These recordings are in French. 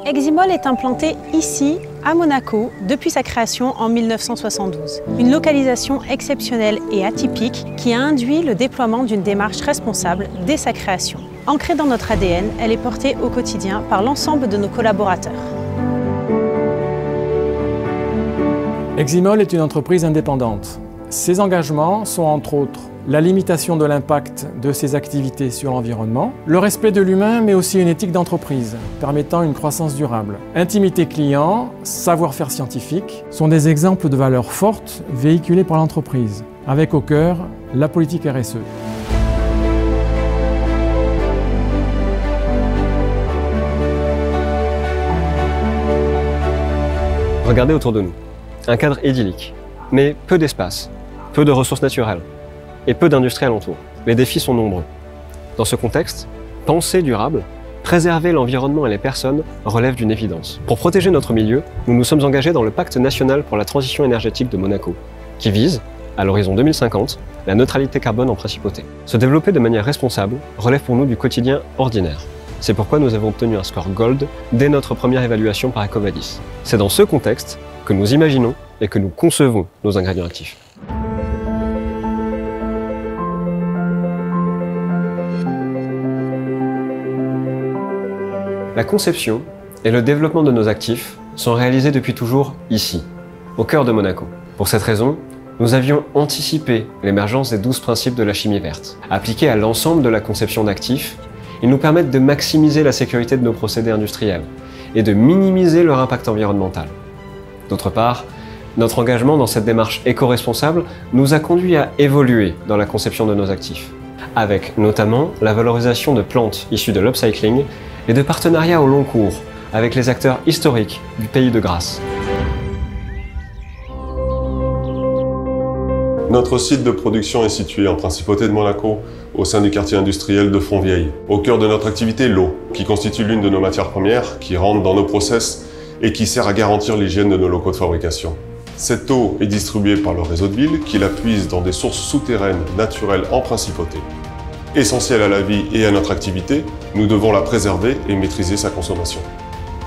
Eximol est implanté ici, à Monaco, depuis sa création en 1972. Une localisation exceptionnelle et atypique qui a induit le déploiement d'une démarche responsable dès sa création. Ancrée dans notre ADN, elle est portée au quotidien par l'ensemble de nos collaborateurs. Eximol est une entreprise indépendante. Ses engagements sont entre autres la limitation de l'impact de ses activités sur l'environnement, le respect de l'humain mais aussi une éthique d'entreprise permettant une croissance durable. Intimité client, savoir-faire scientifique sont des exemples de valeurs fortes véhiculées par l'entreprise, avec au cœur la politique RSE. Regardez autour de nous. Un cadre idyllique, mais peu d'espace, peu de ressources naturelles et peu d'industries alentour. Les défis sont nombreux. Dans ce contexte, penser durable, préserver l'environnement et les personnes relève d'une évidence. Pour protéger notre milieu, nous nous sommes engagés dans le Pacte national pour la transition énergétique de Monaco, qui vise, à l'horizon 2050, la neutralité carbone en principauté. Se développer de manière responsable relève pour nous du quotidien ordinaire. C'est pourquoi nous avons obtenu un score Gold dès notre première évaluation par EcoVadis. C'est dans ce contexte que nous imaginons et que nous concevons nos ingrédients actifs. La conception et le développement de nos actifs sont réalisés depuis toujours ici, au cœur de Monaco. Pour cette raison, nous avions anticipé l'émergence des 12 principes de la chimie verte. Appliqués à l'ensemble de la conception d'actifs, ils nous permettent de maximiser la sécurité de nos procédés industriels et de minimiser leur impact environnemental. D'autre part, notre engagement dans cette démarche éco-responsable nous a conduit à évoluer dans la conception de nos actifs, avec notamment la valorisation de plantes issues de l'upcycling et de partenariats au long cours avec les acteurs historiques du pays de Grasse. Notre site de production est situé en Principauté de Monaco, au sein du quartier industriel de Fontvieille. Au cœur de notre activité, l'eau, qui constitue l'une de nos matières premières, qui rentre dans nos process et qui sert à garantir l'hygiène de nos locaux de fabrication. Cette eau est distribuée par le réseau de ville, qui la puise dans des sources souterraines naturelles en Principauté. Essentielle à la vie et à notre activité, nous devons la préserver et maîtriser sa consommation.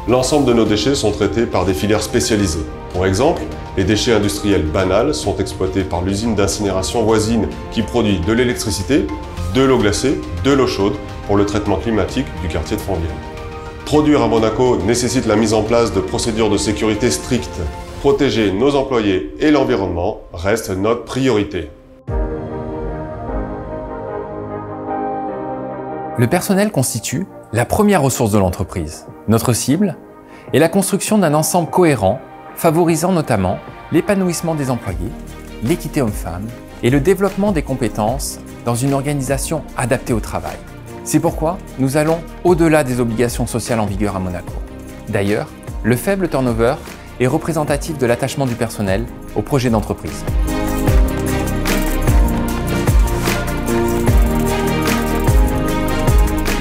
L'ensemble de nos déchets sont traités par des filières spécialisées. Pour exemple, les déchets industriels banals sont exploités par l'usine d'incinération voisine qui produit de l'électricité, de l'eau glacée, de l'eau chaude pour le traitement climatique du quartier de Fontvieille. Produire à Monaco nécessite la mise en place de procédures de sécurité strictes. Protéger nos employés et l'environnement reste notre priorité. Le personnel constitue la première ressource de l'entreprise. Notre cible est la construction d'un ensemble cohérent, favorisant notamment l'épanouissement des employés, l'équité homme-femme et le développement des compétences dans une organisation adaptée au travail. C'est pourquoi nous allons au-delà des obligations sociales en vigueur à Monaco. D'ailleurs, le faible turnover est représentatif de l'attachement du personnel au projet d'entreprise.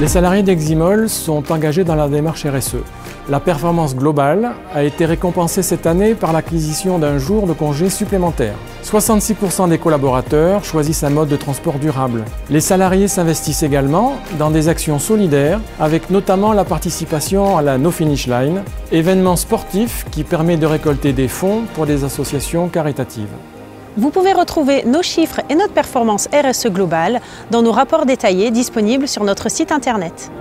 Les salariés d'Eximol sont engagés dans la démarche RSE. La performance globale a été récompensée cette année par l'acquisition d'un jour de congé supplémentaire. 66% des collaborateurs choisissent un mode de transport durable. Les salariés s'investissent également dans des actions solidaires, avec notamment la participation à la No Finish Line, événement sportif qui permet de récolter des fonds pour des associations caritatives. Vous pouvez retrouver nos chiffres et notre performance RSE globale dans nos rapports détaillés disponibles sur notre site internet.